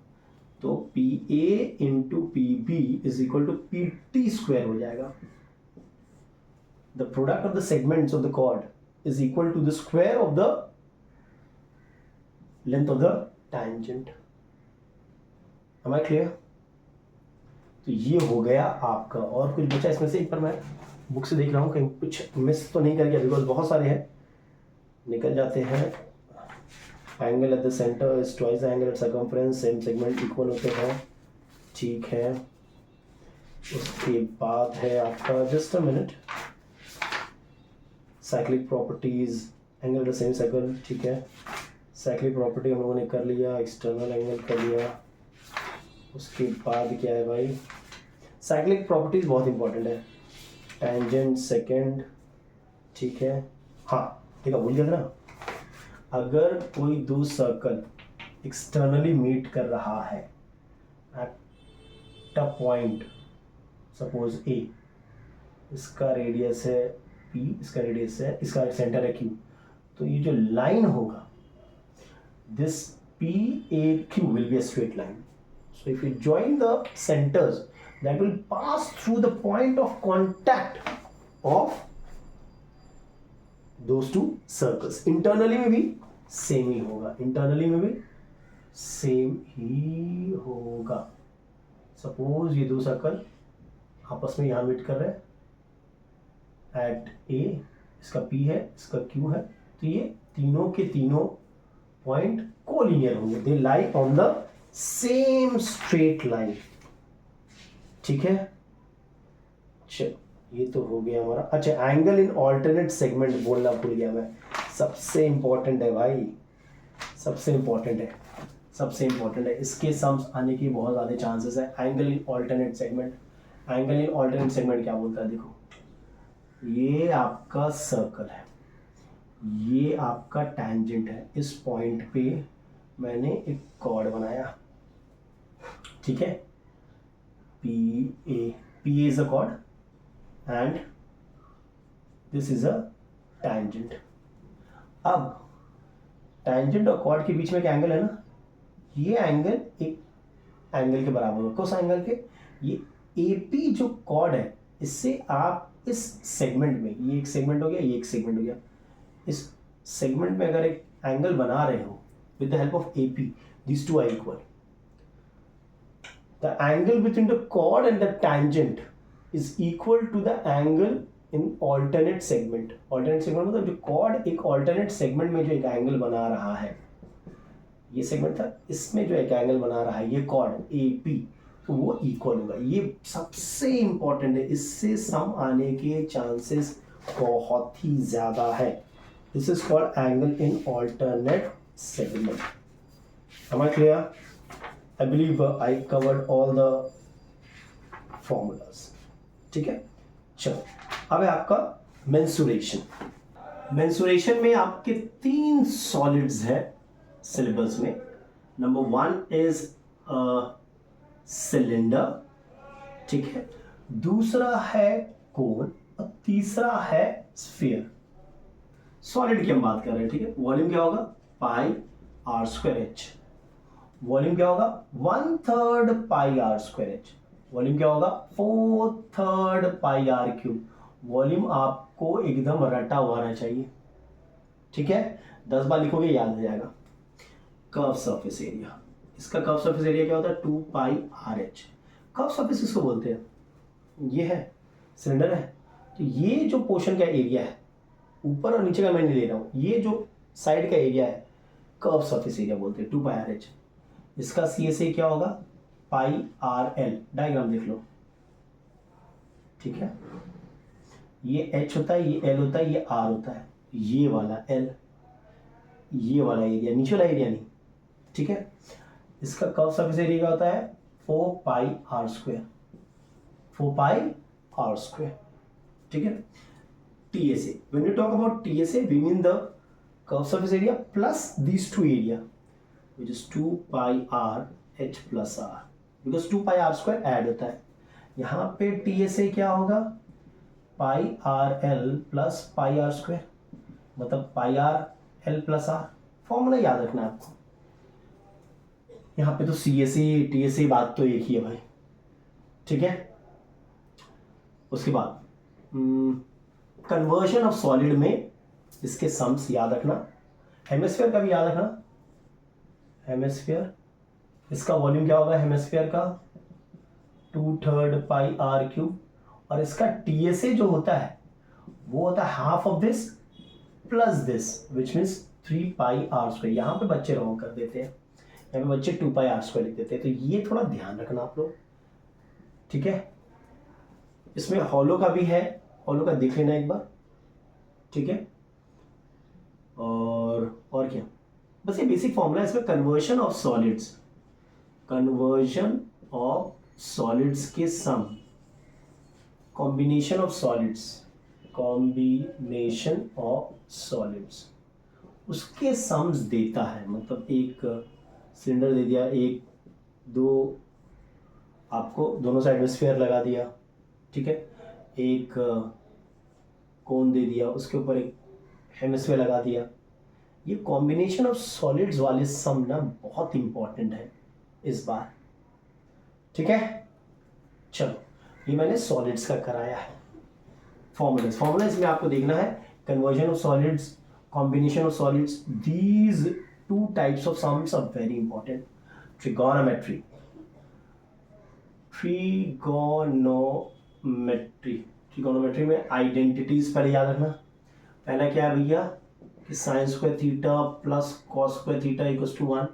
तो PA into PB is equal to PT square हो जाएगा। The product of the segments of the chord is equal to the square of the length of the tangent. Am I clear? तो ये हो गया आपका, और कुछ बचा इसमें से, एक पर मैं बुक से देख रहा हूँ कहीं कुछ मिस तो नहीं कर गया, बिकॉज बहुत सारे हैं निकल जाते हैं। Angle at the center is twice the angle at circumference, same segment equal होते हैं, ठीक है। उसके बाद है आपका, just a minute, cyclic properties, angle at the same circle, ठीक है। साइक्लिक प्रॉपर्टी हम लोगों ने कर लिया, एक्सटर्नल एंगल कर लिया। उसके बाद क्या है भाई, साइक्लिक प्रॉपर्टीज बहुत इंपॉर्टेंट है, टेंजेंट सेकंड, ठीक है। हाँ ठीक है, भूल गया था ना, अगर कोई दो सर्कल एक्सटर्नली मीट कर रहा है एट अ पॉइंट, सपोज ए, इसका रेडियस है P, इसका रेडियस है, इसका सेंटर है Q, तो ये जो लाइन होगा, this PAQ will be a straight line. So if you join the centers, that will pass through the point of contact of those two circles. Internally में भी सेम ही होगा, सपोज ये दो सर्कल आपस में यहाँ मीट कर रहे हैं एट A, इसका P है, इसका Q है, तो ये तीनों के तीनों पॉइंट कोलिनियर होंगे, they lie on the same straight line, ठीक है, चलो ये तो हो गया हमारा। अच्छा, एंगल इन ऑल्टरनेट सेगमेंट बोलना भूल गया मैं, सबसे इंपॉर्टेंट है भाई, सबसे इंपॉर्टेंट है, सबसे इंपॉर्टेंट है। इसके सम्स आने की बहुत ज़्यादा चांसेस है। Angle in alternate segment, angle in alternate segment क्या बोलता है, देखो ये आपका सर्कल है, ये आपका टैंजेंट है, इस पॉइंट पे मैंने एक कॉर्ड बनाया, ठीक है, P is a cord and this is a tangent. अब टैंजेंट और कॉर्ड के बीच में एक एंगल है ना, ये एंगल एक एंगल के बराबर होगा, किस एंगल के, ये AP जो कॉर्ड है, इससे आप इस सेगमेंट में, ये एक सेगमेंट हो गया, ये एक सेगमेंट हो गया, इस सेगमेंट में अगर एक एंगल बना रहे हो with the help of AP, these two are equal. The angle between the chord and the tangent is equal to the angle in alternate segment. Alternate segment मतलब जो chord एक alternate segment में जो एक angle बना रहा है, ये सेगमेंट था, इसमें जो एक एंगल बना रहा है ये कॉर्ड AP, तो वो इक्वल होगा। ये सबसे इंपॉर्टेंट है, इससे सम आने के चांसेस बहुत ही ज्यादा है। This is called angle in alternate segment. Am I clear? I believe I covered all the formulas. ठीक है, चलो अब है आपका मेंसुरेशन। मेंसुरेशन में आपके 3 सॉलिड्स है सिलेबस में। नंबर 1 इज सिलेंडर, ठीक है, दूसरा है कोन और तीसरा है स्फीयर। सॉलिड की हम बात कर रहे हैं, ठीक है। वॉल्यूम क्या होगा, pi r square H. Volume क्या होगा, 1/3 पाई आर स्क्वायर एच। वॉल्यूम क्या होगा, 4/3 पाई आर क्यूब। वॉल्यूम आपको एकदम रटा हुआ रहना चाहिए, ठीक है, 10 बार लिखोगे याद हो जाएगा। कर्व सरफेस एरिया, इसका कर्व सरफेस एरिया क्या होता है, 2 पाई आर एच। कर्व सरफेस इसको बोलते हैं, ये है सिलेंडर है, तो ये जो पोर्शन का एरिया है, ऊपर और नीचे का मैं नहीं ले रहा हूँ, ये जो साइड का एरिया है कर्व सरफेस एरिया बोलते हैं, 2 पाई आर एच। इसका CSA क्या होगा, पाई आर एल। डायग्राम देख लो, ठीक है, ये H होता है, ये L होता है, ये R होता है, ये वाला L, ये वाला एरिया, नीचे वाला एरिया नहीं, ठीक है। इसका कर्व सरफेस एरिया क्या होता है, 4 pi r square, 4 pi r square, ठीक है। TSA, when you talk about TSA we mean the curve surface area plus these two area, which is 2 pi r h plus r, because 2 pi r square add होता है। यहाँ पे TSA क्या होगा, pi r l plus pi r square, मतलब pi r l plus r. Formula याद रखना आपको, यहाँ पे तो CSA TSA बात तो एक ही है भाई, ठीक है। उसके बाद कन्वर्जन ऑफ सॉलिड में इसके सम्स याद रखना। हेमिस्फीयर का भी याद रखना, हेमिस्फीयर, इसका वॉल्यूम क्या होगा हेमिस्फीयर का, 2/3 पाई आर क्यूब, और इसका TSA जो होता है वो होता है half of this plus this, which means 3 pi r square. यहाँ पे बच्चे रॉन्ग कर देते हैं, यहाँ पे बच्चे 2 पाई आर स्क्वायर लिख देते हैं, तो ये थोड़ा ध्यान रखना आप लोग, ठीक है। इसमें हॉलो का भी है, हॉलो का देख लेना एक बार, ठीक है। और क्या, बस ये बेसिक फॉर्मूला है। इसमें conversion of solids, conversion of solids के sum, combination of solids, combination of solids, उसके सम्स देता है। मतलब एक सिलेंडर दे दिया, एक दो आपको दोनों साइड में स्फीयर लगा दिया, ठीक है, एक कोन दे दिया, उसके ऊपर एक हेमिस्फीयर लगा दिया। ये कॉम्बिनेशन ऑफ सॉलिड्स वाले सम ना बहुत इंपॉर्टेंट है इस बार, ठीक है। चलो ये मैंने सॉलिड्स का कराया है। फॉर्मूलाज में आपको देखना है, conversion of solids, combination of solids, these 2 types of sums are very important. Trigonometry, trigonometry में आइडेंटिटीज पहले याद रखना। पहला क्या है भैया कि sine square theta plus cos square theta equals to 1।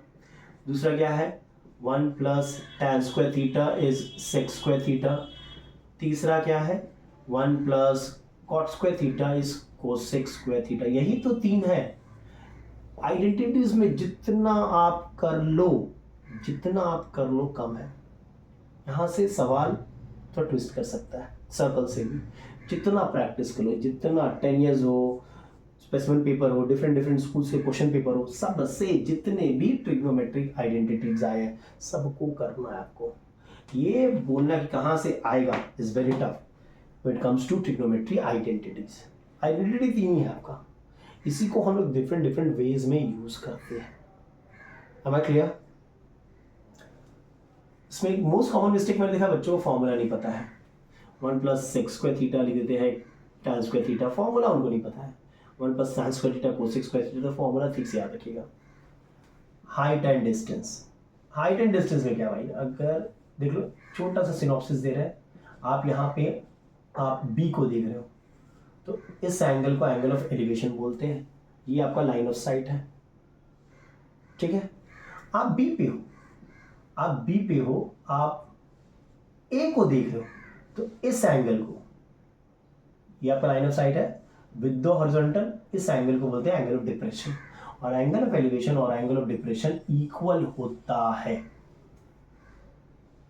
दूसरा क्या है, 1 plus tan square theta is sec square theta. तीसरा क्या है, 1 plus cot square theta is cosec square theta. यही तो 3 है। आइडेंटिटीज में जितना आप कर लो, जितना आप कर लो कम है। यहाँ से सवाल तो ट्विस्ट कर सकता है सर्कल से भी। जितना प्रैक्टिस करो, जितना 10 ईयर्स हो, स्पेसिमेन पेपर हो, डिफरेंट डिफरेंट स्कूल से क्वेश्चन पेपर हो, सब से जितने भी ट्रिग्नोमेट्रिक आइडेंटिटीज आए हैं सबको करना है आपको। ये बोलना कि कहाँ से आएगा is very tough when it comes to trigonometry identities. Identity 3 ही है आपका, इसी को हम लोग डिफरेंट डिफरेंट वेज में यूज करते हैं। Am I clear? इसमें मोस्ट कॉमन मिस्टेक मैंने देखा, बच्चों को फॉर्मूला नहीं पता है। 1 प्लस सेक स्क्वायर थीटा लिख देते हैं tan स्क्वायर थीटा, फॉर्मूला उनको नहीं पता है। 1 plus tan square theta cosec square theta, formula ठीक से याद रखिएगा। Height and distance, height and distance में क्या भाई, अगर देख लो छोटा सा सिनॉप्सिस दे रहा है, आप यहाँ पे आप बी को देख रहे हो, तो इस एंगल को एंगल ऑफ एलिवेशन बोलते हैं। ये आपका लाइन ऑफ साइट है, ठीक है। आप बी पे हो, आप बी पे हो, आप ए को देख रहे हो, तो इस एंगल को, ये आपका लाइन ऑफ साइट है विद द हॉरिजॉन्टल, इस एंगल को बोलते हैं एंगल ऑफ डिप्रेशन। और एंगल ऑफ एलिवेशन और एंगल ऑफ डिप्रेशन इक्वल होता है,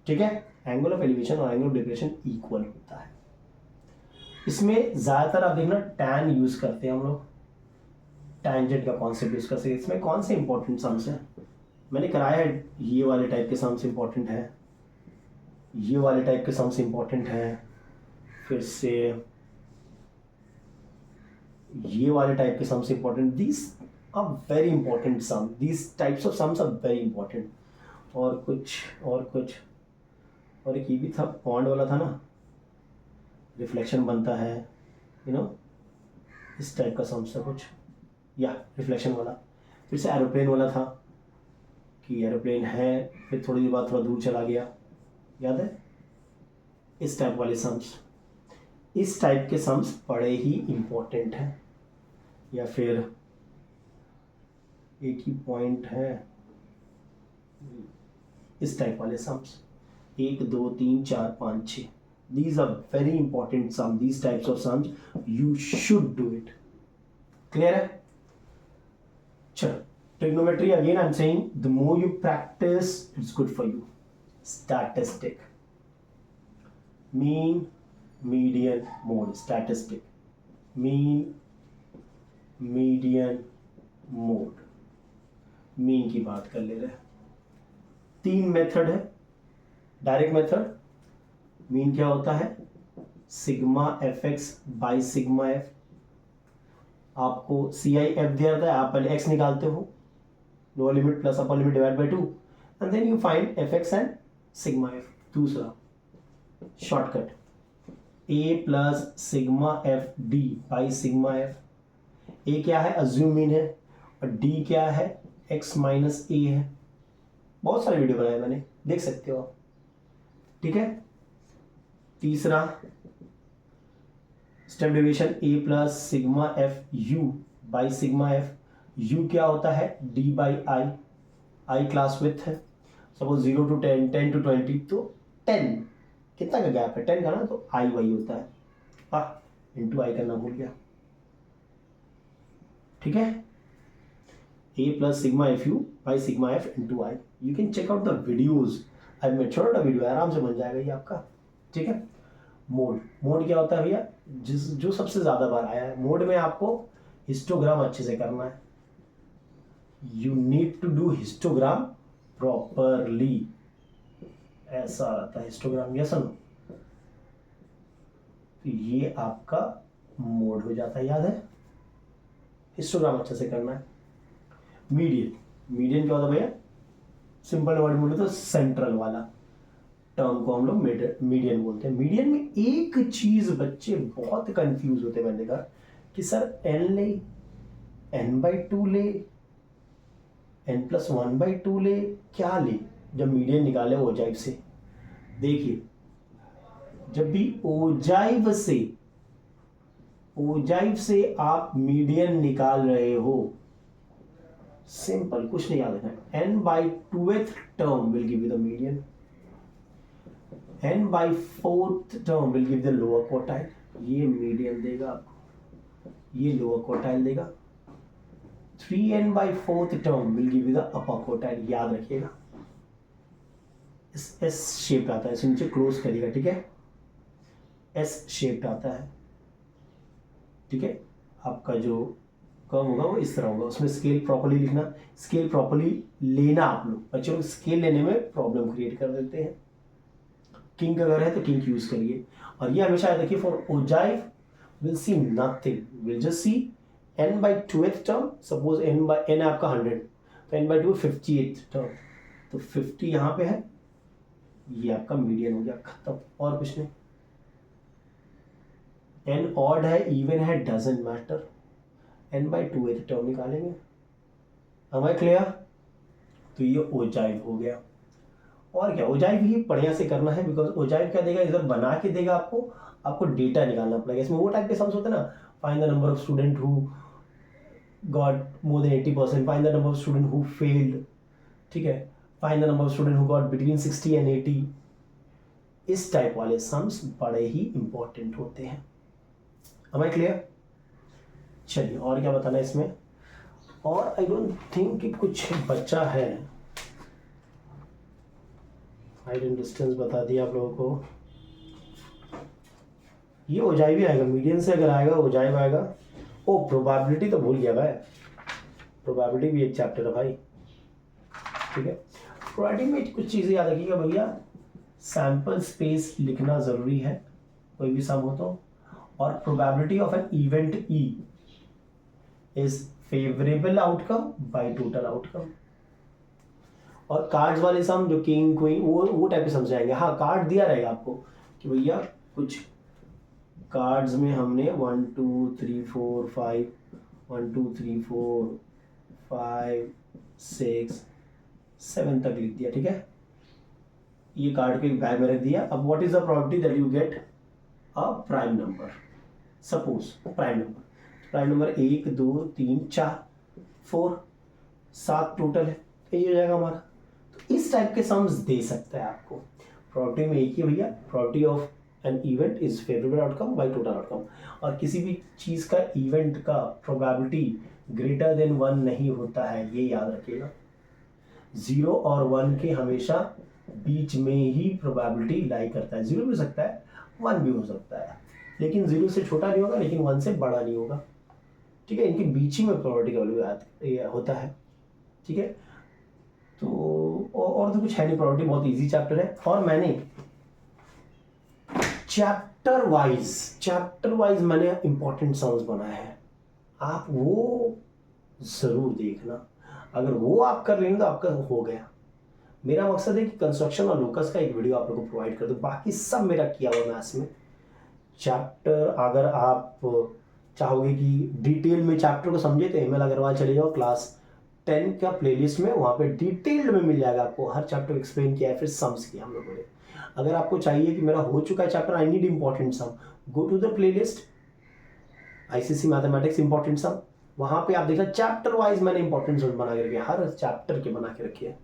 ठीक है। एंगल ऑफ एलिवेशन और एंगल ऑफ डिप्रेशन इक्वल होता है। इसमें ज्यादातर आप देखना टैन यूज करते हैं हम लोग, टैंजेंट का कॉन्सेप्ट यूज करते हैं। इसमें कौन से इंपॉर्टेंट सम्स हैं मैंने कराया है, ये वाले टाइप के सम्स इंपॉर्टेंट है, ये वाले टाइप के सम्स इंपॉर्टेंट है, फिर से ये वाले टाइप के sums important. These are very important sum, these types of sums are very important. और कुछ और एक ये भी था, पॉन्ड वाला था ना, रिफ्लेक्शन बनता है, यू नो, इस टाइप का सम्स था कुछ, या रिफ्लेक्शन वाला। फिर से एरोप्लेन वाला था कि एरोप्लेन है, फिर थोड़ी देर बाद थोड़ा दूर चला गया, याद है। इस टाइप वाले सम्स, इस टाइप के सम्स बड़े ही इंपॉर्टेंट हैं। या फिर एक ही पॉइंट है, इस टाइप वाले sums 1 2 3 4 5 6, these are very important sum, these types of sums you should do it. Clear है? चलो, trigonometry again I'm saying the more you practice it's good for you. Statistic, mean, median, mode. Statistic, mean, median, mode. Mean की बात कर ले रहे हैं। 3 method है। Direct method, mean क्या होता है, sigma F x by sigma F. आपको सी आई एफ दिया जाता है, आप पहले एक्स निकालते हो, lower limit plus upper limit divide by 2, and then you find f x and sigma f. दूसरा shortcut, a plus sigma f d by sigma f. A क्या है, अज्यूम मीन है, और डी क्या है, एक्स माइनस ए है। बहुत सारे वीडियो बनाए मैंने, देख सकते हो आप, ठीक है। तीसरा step deviation, A plus sigma f u by sigma f. You क्या होता है, D by I, I class with है, सपोज 0 to 10, 10 to 20, तो 10 कितना का गैप है, 10 का ना, तो आई वही होता है, इंटू आई करना भूल गया, ठीक है। A plus sigma f u by sigma f into i. You can check out the videos, I made छोटा वीडियो, आराम से बन जाएगा ये आपका, ठीक है। मोड, मोड क्या होता है भैया, जो सबसे ज्यादा बार आया है। मोड में आपको हिस्टोग्राम अच्छे से करना है, you need to do histogram properly, ऐसा आता है हिस्टोग्राम, यस नो। तो ये आपका मोड हो जाता है, याद है, हिस्टोग्राम अच्छे से करना है। मीडियन, मीडियन क्या होता है भैया, सिंपल वर्ड बोले तो सेंट्रल वाला टर्म को हम लोग मीडियन बोलते हैं। मीडियन में एक चीज बच्चे बहुत कंफ्यूज होते हैं, मैंने देखा कि सर एन ले, n/2 ले, n+1/2 ले, क्या ले जब मीडियन निकाले ओजाइव से। देखिए, जब भी ओजाइव से आप मीडियन निकाल रहे हो, सिंपल, कुछ नहीं याद रखना है। n by 2th term will give you the median, n by 4th term will give the lower quartile, ये मीडियन देगा आपको, ये लोअर क्वार्टाइल देगा। 3n by 4th term will give you the upper quartile, याद रखिएगा। S shape आता है, इसे नीचे क्लोज करिएगा, ठीक है, एस शेप आता है, ठीक है। आपका जो कर्व होगा वो इस तरह होगा, उसमें स्केल प्रॉपर्ली लिखना, स्केल प्रॉपर्ली लेना। आप लोग बच्चों लोग स्केल लेने में प्रॉब्लम क्रिएट कर देते हैं। किंक अगर है तो किंक यूज करिए। और ये हमेशा याद रखिए, for ogive will see nothing, will just see n by 2th term. Suppose n है आपका 100, तो n by 2 58th टर्म, तो 50 यहाँ पे है, ये आपका मीडियन हो गया, खत्म, और कुछ नहीं। n ऑड है, इवन है, doesn't matter, n by 2th term निकालेंगे। Am I clear? तो ये ओजाइव हो गया। और क्या, ओजाइव ही बढ़िया से करना है, बिकॉज ओजाइव क्या देगा, इधर बना के देगा आपको डेटा निकालना पड़ेगा। इसमें वो टाइप के सम्स होते हैं ना, find the number of student who got more than 80%, find the number of student who failed, ठीक है, find the number of student who got between 60 and 80। इस टाइप वाले सम्स बड़े ही इंपॉर्टेंट होते हैं। Am I clear? चलिए, और क्या बताना है इसमें, और आई डोंट थिंक कि कुछ बच्चा है। हाइट एंड डिस्टेंस बता दिया आप लोगों को। ये ओजाइव भी आएगा, मीडियन से अगर आएगा ओजाइव आएगा। ओ प्रोबेबिलिटी तो भूल गया भाई, प्रोबेबिलिटी भी एक चैप्टर है भाई, ठीक है। प्रोबेबिलिटी में कुछ चीज़ें याद रखिएगा भैया, सैंपल स्पेस लिखना ज़रूरी है कोई भी सम हो तो, और probability of an event E is favourable outcome by total outcome. और कार्ड्स वाले सम जो किंग क्वीन वो टाइप के समझाएंगे। हाँ, कार्ड दिया रहेगा आपको कि भैया कुछ कार्ड्स में हमने 1 2 3 4 5 1 2 3 4 5 6 7 तक लिख दिया, ठीक है। ये कार्ड को एक बैग में रख दिया। अब what is the probability that you get a prime number, suppose prime number 1 2 3 4 4 7 total है, यही हो जाएगा हमारा। तो इस टाइप के सम्स दे सकता है आपको। प्रोबेबिलिटी में एक ही भैया, probability of an event is favourable outcome by total outcome. और किसी भी चीज़ का इवेंट का प्रोबेबिलिटी ग्रेटर देन 1 नहीं होता है, ये याद रखिएगा। 0 और 1 के हमेशा बीच में ही प्रोबेबिलिटी लाई करता है। 0 भी हो सकता है, 1 भी हो सकता है, लेकिन 0 से छोटा नहीं होगा, लेकिन 1 से बड़ा नहीं होगा, ठीक है। इनके बीच ही में प्रोबेबिलिटी का वैल्यू होता है, ठीक है। तो और तो कुछ है नहीं, प्रोबेबिलिटी बहुत इजी चैप्टर है। और मैंने चैप्टर वाइज मैंने इंपॉर्टेंट सम्स बनाए हैं, आप वो जरूर देखना। अगर वो आप कर लेंगे तो आपका हो गया। मेरा मकसद है कि कंस्ट्रक्शन और लोकस का एक वीडियो आप लोगों को प्रोवाइड कर दूं, बाकी सब मेरा किया हुआ मैथ्स में। चैप्टर अगर आप चाहोगे कि डिटेल में चैप्टर को समझे तो एमएल अग्रवाल चले जाओ, क्लास 10 का प्लेलिस्ट में, वहाँ पे डिटेल्ड में मिल जाएगा आपको, हर चैप्टर एक्सप्लेन किया है, फिर सम्स किया हम लोगों ने। अगर आपको चाहिए कि मेरा हो चुका है chapter, I need important sum, go to the playlist ICC mathematics important sum, वहाँ पे आप देखना चैप्टर वाइज मैंने इंपॉर्टेंट सम बना के रखे, हर चैप्टर के बना के रखे हैं,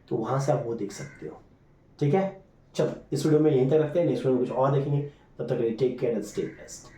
तो वहाँ से आप वो देख सकते हो, ठीक है। चलो इस वीडियो में यहीं तक रखते हैं, नेक्स्ट वीडियो में कुछ और देखेंगे, तब तक के लिए take care and stay blessed.